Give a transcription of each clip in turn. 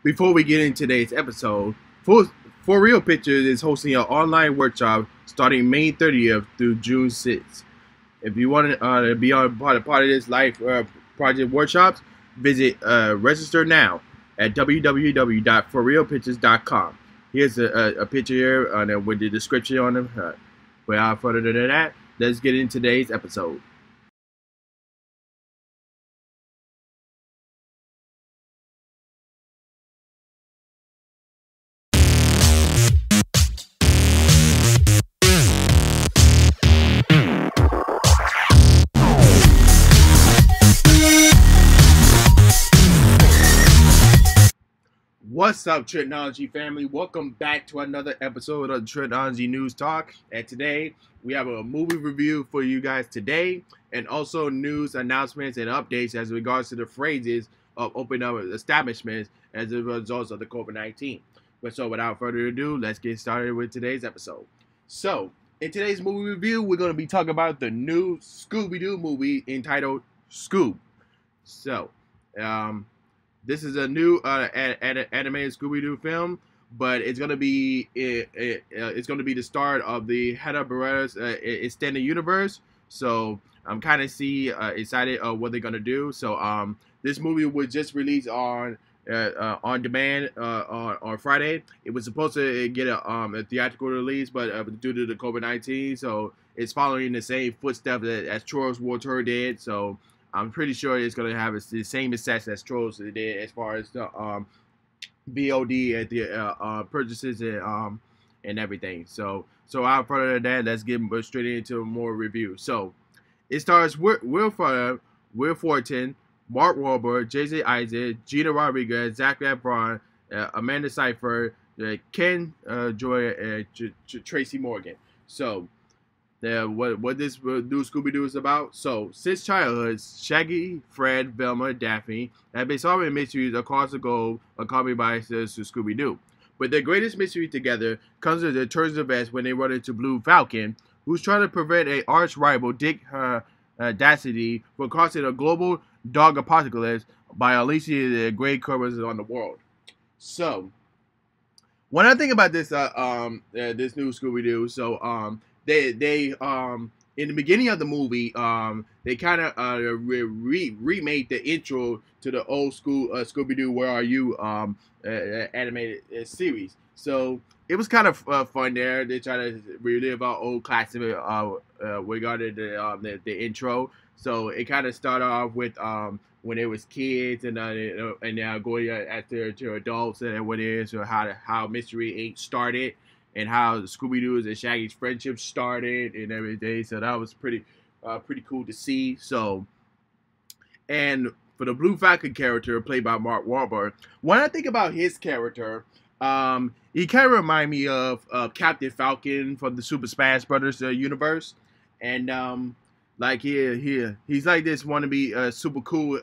Before we get into today's episode, For Real Pictures is hosting an online workshop starting May 30th through June 6th. If you want to be on part of this live project workshops, visit register now at www.forrealpictures.com. Here's a picture here with the description on them. Without further than that, let's get into today's episode. What's up, Tricology family? Welcome back to another episode of Tricology News Talk. And today we have a movie review for you guys today, and also news announcements and updates as regards to the phrases of opening up establishments as a result of the COVID-19. But so without further ado, let's get started with today's episode. So in today's movie review, we're going to be talking about the new Scooby-Doo movie entitled Scoob. So, this is a new animated Scooby-Doo film, but it's gonna be it's gonna be the start of the Hanna-Barbera's extended universe. So I'm kind of excited of what they're gonna do. So this movie was just released on demand on Friday. It was supposed to get a theatrical release, but due to the COVID-19, so it's following the same footsteps as Trolls World Tour did. So I'm pretty sure it's going to have the same success as Trolls did as far as the VOD at the purchases and everything. So without further than that, let's get straight into more review. So it stars Will Ferrell, Will Fortin, Mark Wahlberg, J.J. Isaac, Gina Rodriguez, Zac Efron, Amanda Seyfried, Ken Joy, and Tracy Morgan. So what this new Scooby-Doo is about. So, since childhood, Shaggy, Fred, Velma, Daphne have been solving mysteries across the globe accompanied by Scooby-Doo. But their greatest mystery together comes at the turns of events when they run into Blue Falcon, who's trying to prevent an arch rival, Dick Dastardly, from causing a global dog apocalypse by unleashing the great criminals on the world. So, when I think about this this new Scooby-Doo, so they in the beginning of the movie, they kind of remade the intro to the old school Scooby-Doo Where Are You animated series. So it was kind of fun there. They try to relive our old classic regarding the intro. So it kind of started off with when they was kids and now going after to adults and what it is, or how Mystery Inc. started, and how Scooby-Doo's and Shaggy's friendship started and everything. So that was pretty cool to see. So, and for the Blue Falcon character played by Mark Wahlberg, when I think about his character, he kind of remind me of Captain Falcon from the Super Smash Brothers universe, and like he's like this wannabe super cool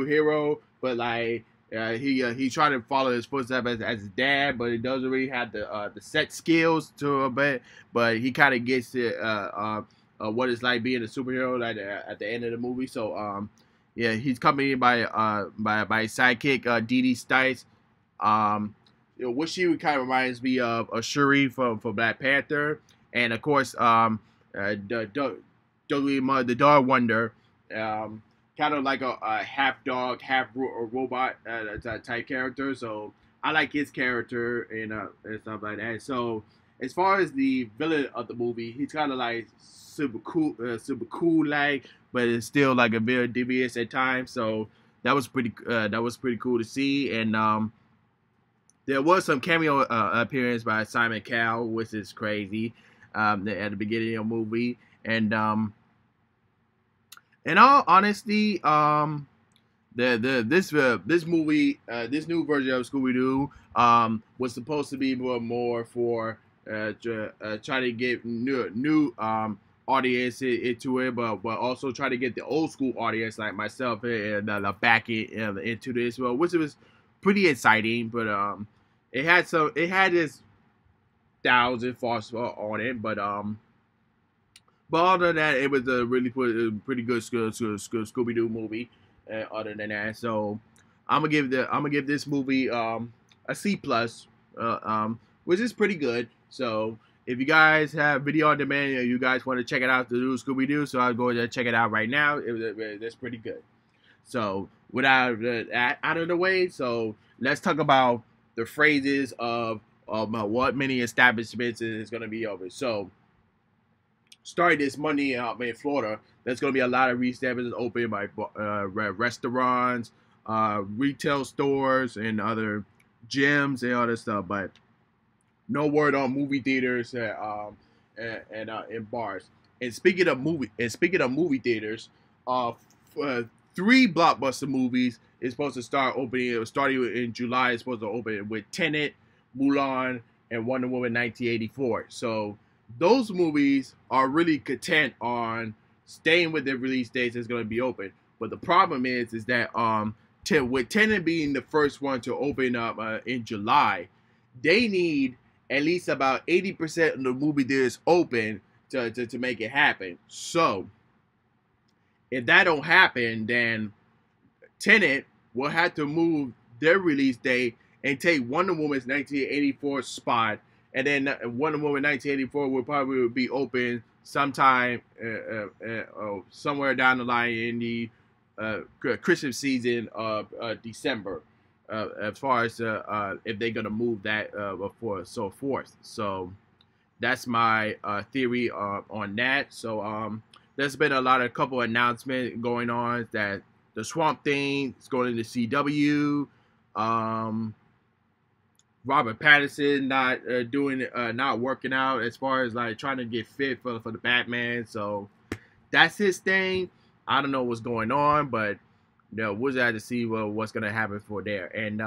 hero, but like he's trying to follow his footsteps as his dad, but he doesn't really have the set skills to it. But he kind of gets it what it's like being a superhero at the end of the movie. So yeah, he's accompanied by his sidekick Dee Dee Stites. What she kind of reminds me of Shuri from Black Panther, and of course the Dog Wonder. Kind of like a half dog, half robot type character. So I like his character and stuff like that. So as far as the villain of the movie, he's kind of like super cool like, but it's still like a bit devious at times. So that was pretty cool to see. And there was some cameo appearance by Simon Cowell, which is crazy at the beginning of the movie. And in all honesty, this movie, this new version of Scooby-Doo, was supposed to be more for try to get new audience into it, but also try to get the old school audience like myself and back into this, well, which was pretty exciting. But it had this thousand faults on it, but other than that, it was a really pretty good Scooby-Doo movie. Other than that, so I'm gonna give this movie a C plus, which is pretty good. So if you guys have video on demand and you guys want to check it out, the new Scooby-Doo, so I'll go ahead and check it out right now. That's pretty good. So without that out of the way, so let's talk about the phrases of what many establishments is going to be over. So starting this Monday in Florida, there's going to be a lot of establishments open by restaurants, retail stores, and other gyms and other stuff. But no word on movie theaters and bars. And speaking of movie theaters, 3 blockbuster movies is supposed to start opening. Starting in July, it's supposed to open with Tenet, Mulan, and Wonder Woman 1984. So those movies are really content on staying with their release dates. It's going to be open. But the problem is that with Tenet being the first one to open up in July, they need at least about 80% of the movie theaters open to make it happen. So if that don't happen, then Tenet will have to move their release date and take Wonder Woman's 1984 spot, and then Wonder Woman 1984 will probably be open sometime somewhere down the line in the Christmas season of December. As far as if they're gonna move that before so forth. So that's my theory on that. So there's been a couple announcements going on that the Swamp Thing is going to CW. Robert Pattinson not working out as far as like trying to get fit for the Batman. So that's his thing. I don't know what's going on, but we'll just have to see what's gonna happen for there. And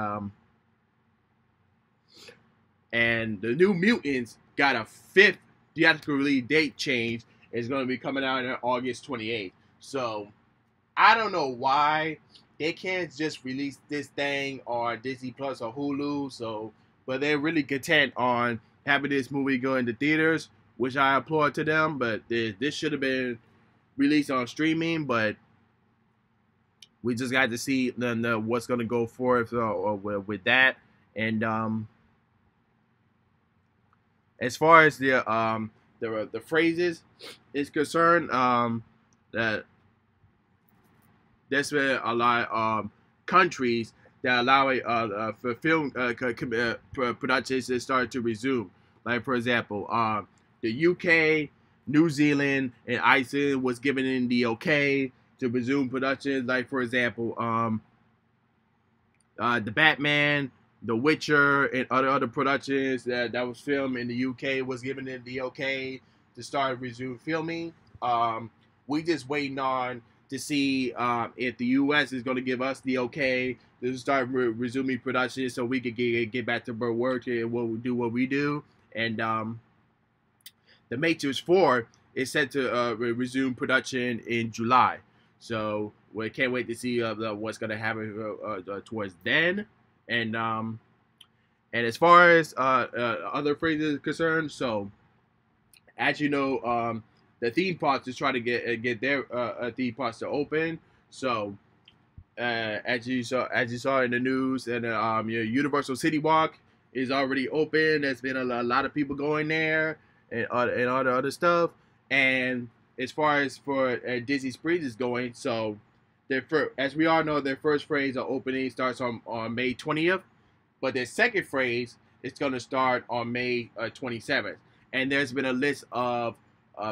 the New Mutants got a 5th theatrical release date change. It's gonna be coming out on August 28th. So I don't know why they can't just release this thing on Disney Plus or Hulu. So, but they're really content on having this movie go into theaters, which I applaud to them. But this should have been released on streaming, but we just got to see what's going to go forth with that. And as far as the phrases is concerned, that there's been a lot of countries that allow for film productions to start to resume. Like, for example, the UK, New Zealand, and Iceland was given in the okay to resume productions. Like, for example, the Batman, The Witcher, and other productions that was filmed in the UK was given in the okay to start resume filming. We just waiting on to see if the U.S. is going to give us the okay to start resuming production, so we could get back to work and what we do. And The Matrix 4 is set to resume production in July. So we can't wait to see what's going to happen towards then. And as far as other phrases concerned, so as you know, the theme parks is trying to get their theme parks to open. So as you saw in the news, and Universal City Walk is already open. There's been a lot of people going there and all the other stuff. And as far as for Disney Springs is going, so as we all know, their first phase of opening starts on May 20th, but their second phase is going to start on May 27th. And there's been a list of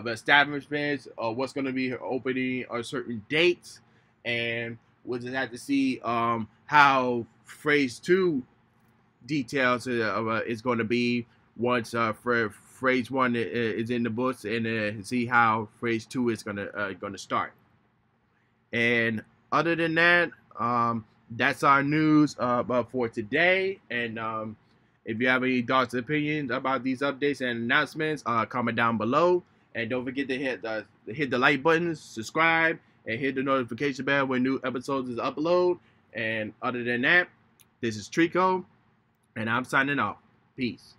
establishments of what's going to be opening on certain dates, and we'll just have to see how phase 2 details is going to be once phase 1 is in the books, and see how phase 2 is going to start. And other than that, that's our news for today. And if you have any thoughts or opinions about these updates and announcements, comment down below. And don't forget to hit the like button, subscribe, and hit the notification bell when new episodes is uploaded. And other than that, this is Trico, and I'm signing off. Peace.